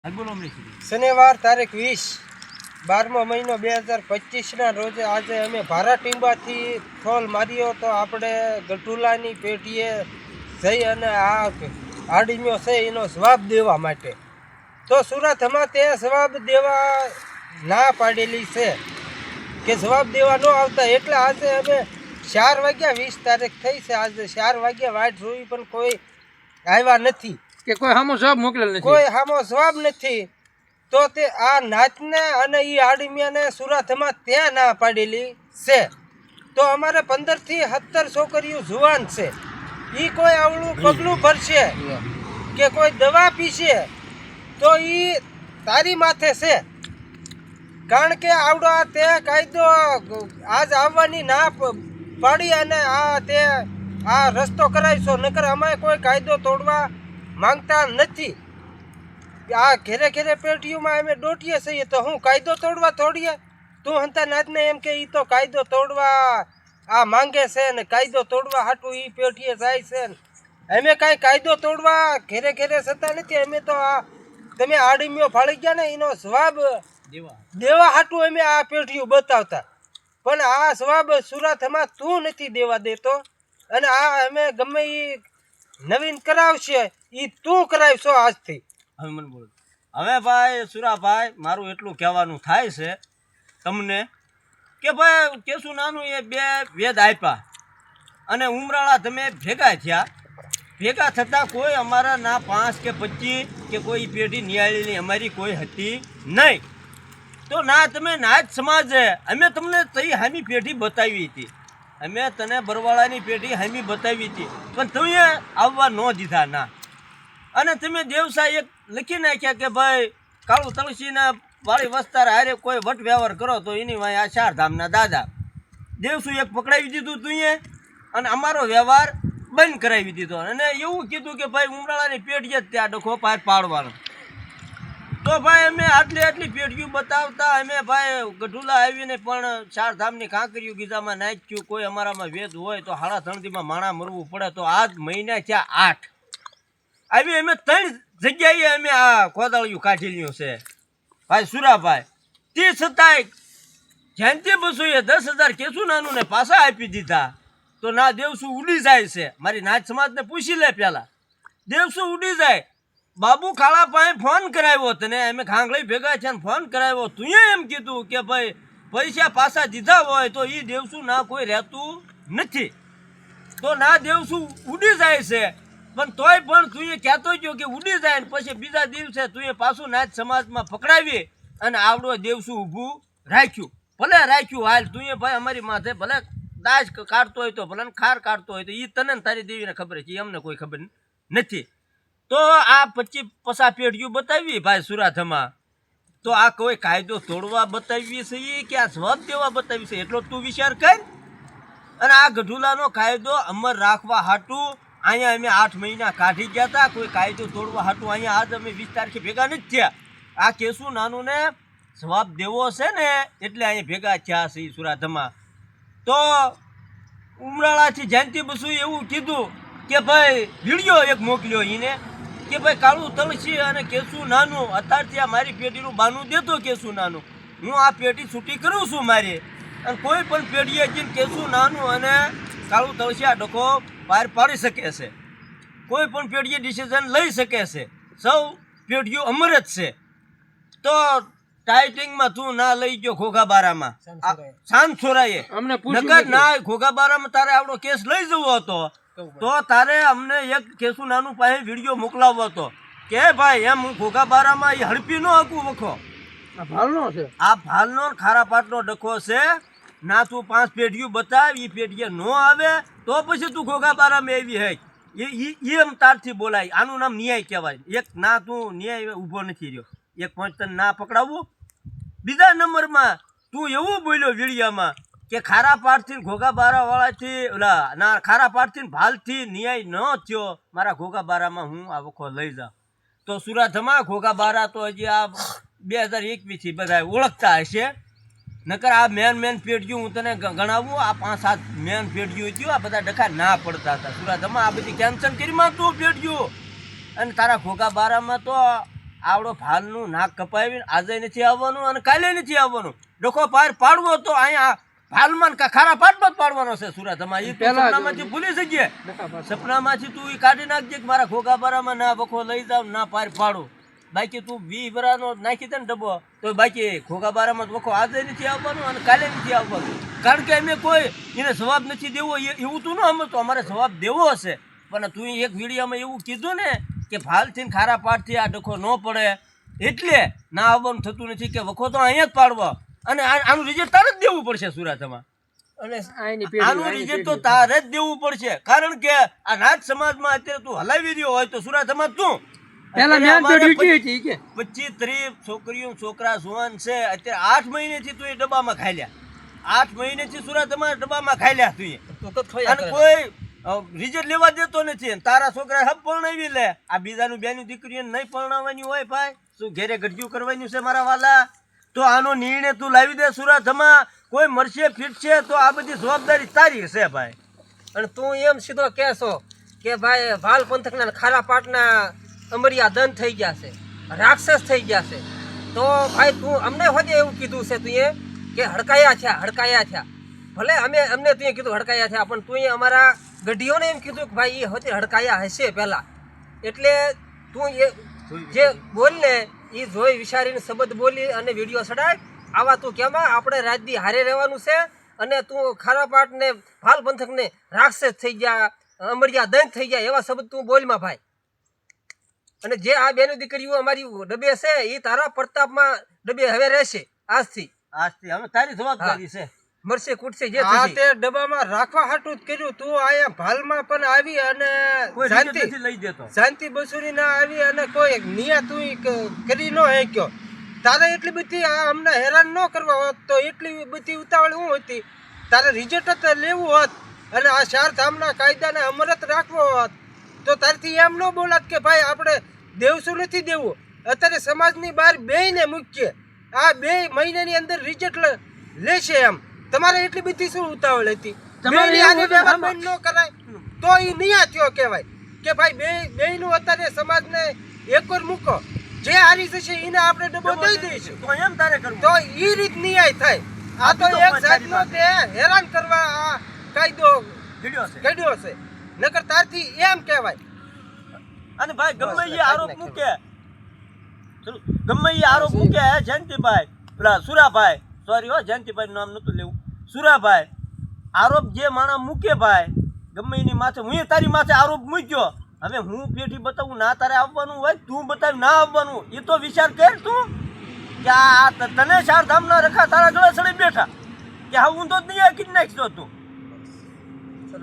શનિવાર તારીખ 20/12 મહિનો 2025ના રોજે આજે અમે ભારાટીંબાથી થોલ માર્યો તો આપણે ગઢુલાની પેઢીએ જઈ અને આ આડીમ્યો છે એનો જવાબ દેવા માટે તો સુરતમાં તે જવાબ દેવા ના પાડેલી છે કે જવાબ દેવા ન આવતા એટલે આજે અમે 4 વાગ્યા 20 તારીખ થઈ છે આજે 4 વાગ્યા વાટ જોઈ પણ કોઈ આવ્યા નથી કે કોઈ સામો જવાબ મોકલેલ નથી, કોઈ સામો જવાબ નથી. તો તે આ નાચને અને એ આડીમિયાને સુરતમાં ત્યાં ના પાડેલી છે. તો અમારે 15 થી 17 છોકરીઓ જુવાન છે, એ કોઈ આવડું પગલું ભરશે કે કોઈ દવા પીશે તો એ તારી માથે છે. કારણ કે આવડો તે કાયદો આજ આવવાની ના પાડી અને આ રસ્તો કરાવીશો, નકર અમે કોઈ કાયદો તોડવા માંગતા નથી. આ ઘેરે ઘેરે પેટીઓમાં અમે દોટીએ છીએ તો હું કાયદો તોડવા તોડીએ? તું હંતા નાચને એમ કે એ તો કાયદો તોડવા આ માંગે છે ને કાયદો તોડવા હાટું એ પેટીએ જાય છે ને અમે કાંઈ કાયદો તોડવા ઘેરે ઘેરે જતા નથી. અમે તો આ તમે આડીમીઓ ફાળી ગયા ને એનો જવાબ દેવા હાટું અમે આ પેટીઓ બતાવતા, પણ આ જવાબ સુરતમાં તું નથી દેવા દેતો અને આ અમે ગમે એ નવીન કરાવશે એ તું કરાવશો આજથી. હવે ભાઈ સુરાભાઈ, મારું એટલું કહેવાનું થાય છે તમને કે ભાઈ કેશું નાનું એ 2 વેદ આપ્યા અને ઉમરાળા તમે ભેગા થયા. ભેગા થતાં કોઈ અમારા ના 5 કે 25 કે કોઈ પેઢી નિયાળીની અમારી કોઈ હતી નહીં. તો ના તમે નાચ સમાજે અમે તમને તઈ હામી પેઢી બતાવી હતી, અમે તને બરવાળાની પેઢી હામી બતાવી હતી, પણ તમે આવવા ન દીધા ના. અને તમે દેવસા એક લખી નાખ્યા કે ભાઈ કાળુ તળસીના વાળી વસ્તાર હારે કોઈ વટ વ્યવહાર કરો તો એની વાંહે આ 4 ધામના દાદા. દેવસું એક પકડાવી દીધું તું અને અમારો વ્યવહાર બંધ કરાવી દીધો અને એવું કીધું કે ભાઈ ઉમરાળાની પેઢીએ જ ત્યાં ડખો પાર પાડવાનો. તો ભાઈ અમે આટલી પેઢીઓ બતાવતા અમે ભાઈ ગઢુલા આવીને પણ 4 ધામની કાંકરીઓ ગીધામાં નાખ્યું. કોઈ અમારામાં વેદ હોય તો 3.5 માણા મરવું પડે. તો આજ મહિના ત્યાં 8 આવી અમે 3 જગ્યાએ અમે આ કોદાળિયું કાઢેલું છે ભાઈ સુરાભાઈ. તે છતાંય જ્યાંથી બસોએ 10,000 કેસું નાનું ને પાછા આપી દીધા. તો ના દેવસું ઉડી જાય છે. મારી નાચ સમાજને પૂછી લે પહેલાં, દેવસું ઉડી જાય. બાબુ ખાળા પાસે ફોન કરાવ્યો તને, અમે ખાંગળી ભેગા છે ને ફોન કરાવ્યો. તું એમ કીધું કે ભાઈ પૈસા પાછા દીધા હોય તો એ દેવસું ના કોઈ રહેતું નથી. તો ના દેવસું ઉડી જાય છે, પણ તોય પણ તું એ કહેતો ગયો કે ઉડી જાય ને પછી બીજા દિવસે તું એ પાછું નાચ સમાજમાં પકડાવી અને આવડો દેવસું ઊભું રાખ્યું. ભલે રાખ્યું હાલ તું એ ભાઈ અમારી માથે ભલે દાજ કાઢતો હોય તો ભલે ખાર કાઢતો હોય તો એ તને તારી દેવીને ખબર છે, અમને કોઈ ખબર નથી. તો આ 25-50 પેઢીઓ બતાવી ભાઈ સુરતમાં, તો આ કોઈ કાયદો તોડવા બતાવી છે કે આ જવાબ દેવા બતાવી છે એટલો તું વિચાર કર. અને આ ગઢુલાનો કાયદો અમર રાખવા હાટું અહીંયા અમે 8 મહિના કાઢી ગયા હતા. કોઈ કાયદો તોડવા હાટું અહીંયા આજ અમે 20 તારીખે ભેગા નથી થયા. આ કેસું નાનું ને જવાબ દેવો છે ને એટલે અહીંયા ભેગા થયા છે સુરતમાં. તો ઉમરાળાથી જયંતિ બસુ એવું કીધું કે ભાઈ વિડીયો એક મોકલ્યો એને કે ભાઈ કાળુ તળસી અને કેસું નાનું અત્યારથી આ મારી પેઢીનું બાનું દેતો. કેસું નાનું હું આ પેઢી છૂટી કરું છું મારી, અને કોઈ પણ પેઢીએ જઈને કેસું નાનું અને કાળુ તળસી આ ડખો બહાર પાડી શકે છે. કોઈ પણ પેઢીએ ડિસિઝન લઈ શકે છે. સૌ પેઢીઓ અમર જ છે. તો ટાઈટિંગમાં તું ના લઈ ગયો ઘોઘાબારામાં સાંજછોરાએ નકર ના ઘોઘાબારામાં તારે આવડો કેસ લઈ જવો હતો તો તારે અમને એક કેસું નાનું પાસે વિડીયો મોકલાવવો હતો કે ભાઈ એમ હું ઘોઘાબારામાં એ હડપી નો હકું વખો. આ ભાલનો ખારા પાટનો ડખો છે. ના તું 5 પેઢીઓ બતાવ, એ પેઢીએ ન આવે તો પછી તું ઘોઘાબારામાં આવી હે એમ તારથી બોલાય. આનું નામ ન્યાય કહેવાય. એક ના તું ન્યાય ઊભો નથી રહ્યો, એક પોઈન્ટ તને ના પકડાવવું. બીજા નંબરમાં તું એવું બોલ્યો વિડીયામાં કે ખારા પાટથી ઘોઘાબારા વાળાથી ઓલા ના ખારા પાટથી ભાલથી ન્યાય ન થયો, મારા ઘોઘાબારામાં હું આ વખો લઈ જાઉં. તો સુરતમાં ઘોઘાબારા તો હજી આ 2021થી બધા ઓળખતા હશે. નકર આ મેન પેઢીઓ હું તને ગણાવું, આ 5-7 મેન પેઢીઓ થયું. આ બધા ડખા ના પડતા હતા સુરતમાં. આ બધી કેન્સલ કરીમાં તું પેઢીઓ અને તારા ઘોઘાબારામાં તો આવડો ભાલનું નાક કપાવીને આજે નથી આવવાનું અને કાલે નથી આવવાનું. ડખો પાર પાડવો તો અહીંયા ભાલમાં ખારા પાટમાં જ પાડવાનો છે સુરતમાં. એ પહેલા સપનામાંથી ભૂલી જઈએ. સપનામાંથી તું એ કાઢી નાખજે કે મારા ખોખાબારામાં ના વખો લઈ જાવ ના પાર પાડું. બાકી તું 20 વરાનો નાખી દે ને ડબ્બો તો બાકી ખોખાબારામાં વખો આજે નથી આવવાનું અને કાલે નથી આવવાનું. કારણ કે અમે કોઈ એને જવાબ નથી દેવો એવું તું ન સમજતો. અમારે જવાબ દેવો હશે. પણ તું એક વિડીયોમાં એવું કીધું ને કે ભાલથી ને ખારા પાટથી આ ડખો ન પડે એટલે ના આવવાનું થતું નથી કે વખો તો અહીંયા જ પાડવો અને આનું રિઝલ્ટ તારે જ દેવું પડશે સુરતમાં. અને આનું રિઝલ્ટ તો તારે જ દેવું પડશે. કારણ કે આ નાથ સમાજમાં અત્યારે તું હલાવી રહ્યો હોય તો સુરતમાં તું પેલા મેં તો ડ્યુટી હતી કે 25-30 છોકરીઓ છોકરા જુવાન છે અત્યારે 8 મહિનેથી તું એ ડબ્બામાં ખાઈ લ્યા. 8 મહિનેથી સુરતમાં ડબ્બામાં ખાઈ લ્યા તું અને કોઈ રિઝલ્ટ લેવા દેતો નથી. તારા છોકરા હબ પરણાવી લે. આ બીજાનું બેનું દીકરીઓને નહીં પરણાવવાની હોય ભાઈ. શું ઘેરે ગઢિયું કરવાનું છે મારા વાલા? તો આનો નિર્ણય તું લાવી દે સુરતમાં. કોઈ મરશે ફીટશે તો આ બધી જવાબદારી તારી છે ભાઈ. અને તું એમ સીધો કહેશો કે ભાઈ ભાલ પંથકના ખારા પાટના અમરિયા દંડ થઈ ગયા છે, રાક્ષસ થઈ ગયા છે. તો ભાઈ તું અમને હોદે એવું કીધું છે તું કે હડકાયા થયા. ભલે અમને તું કીધું હડકાયા થયા પણ તું અમારા ગઢીઓને એમ કીધું કે ભાઈ એ હોતે હડકાયા હશે પહેલા. એટલે તું એ જે બોલ ને એ જોઈ વિચારીને શબ્દ બોલી અને વિડીયો ચડાય. આવા તું કેમાં આપણે રાજદી હારે રહેવાનું છે અને તું ખારા પાટ ને ભાલ પંથકને રાક્ષસ થઈ ગયા, અમરિયા દંડ થઈ ગયા એવા શબ્દ તું બોલમાં ભાઈ. અને જે આ બેનો દીકરીઓ અમારી ડબે છે એ તારા પ્રતાપમાં ડબે હવે રહેશે આજથી હવે તારી જવાબદારી છે. મરશે કૂટશે જે આ થશે. તે ડબ્બામાં રાખવા હાટું જ કર્યું. તું આયા ભાલમાં પણ આવી અને કોઈ શાંતિ રિઝલ્ટ નથી લઈ દેતો. શાંતિ બસુરી ના આવી અને કોઈ નિયા તું કરી ન હેક્યો. તારે એટલી બધી આ અમને હેરાન ન કરવા હોત તો એટલી બધી ઉતાવળ હું હતી. તારે રિઝલ્ટ જ લેવું હોત અને આ 4 ધામના કાયદાને અમરત રાખવો હોત તો તારથી એમ ન બોલાત કે ભાઈ આપણે દેવશું નથી દેવું. અત્યારે સમાજની બહાર બેયને મૂકીએ. આ 2 મહિનાની અંદર રિઝલ્ટ લેશે એમ. તમારે એટલી બધી શું ઉતાવળ હતી? તમારે બેયની એવું આજે ડેવલપમેન્ટ ન કરાય તો એ નિયા થયો કહેવાય કે ભાઈ બેયનું અત્યારે સમાજને એકવાર મૂકો. જે હારી જશે એને આપણે ડબ્બો દઈ દઈશું તો એમ તારે કરવું. તો એ રીત ન્યાય થાય. આ તો એક જાતનો તે હેરાન કરવા આ કાયદો વિડિયો છે. કાઢ્યો છે. નકર તારથી એમ કહેવાય. અને ભાઈ ગમે એ આરોપ મૂકે જયંતિભાઈ પેલા સુરાભાઈ સોરી હો જયંતિભાઈ નામ નતું લેવું. સુરાભાઈ આરોપ જે માણસ મૂકે ભાઈ ગમે એની માથે હું તારી માથે આરોપ મૂક્યો. હવે હું પેઠી બતાવું ના તારે આવવાનું હોય તું બતાવ ના આવવાનું એ તો વિચાર કર તું કે આ તને 4 ધામના રખા તારા ગળે ચડી બેઠા કે હા હું તો નહીં કીધી નાખીશ તું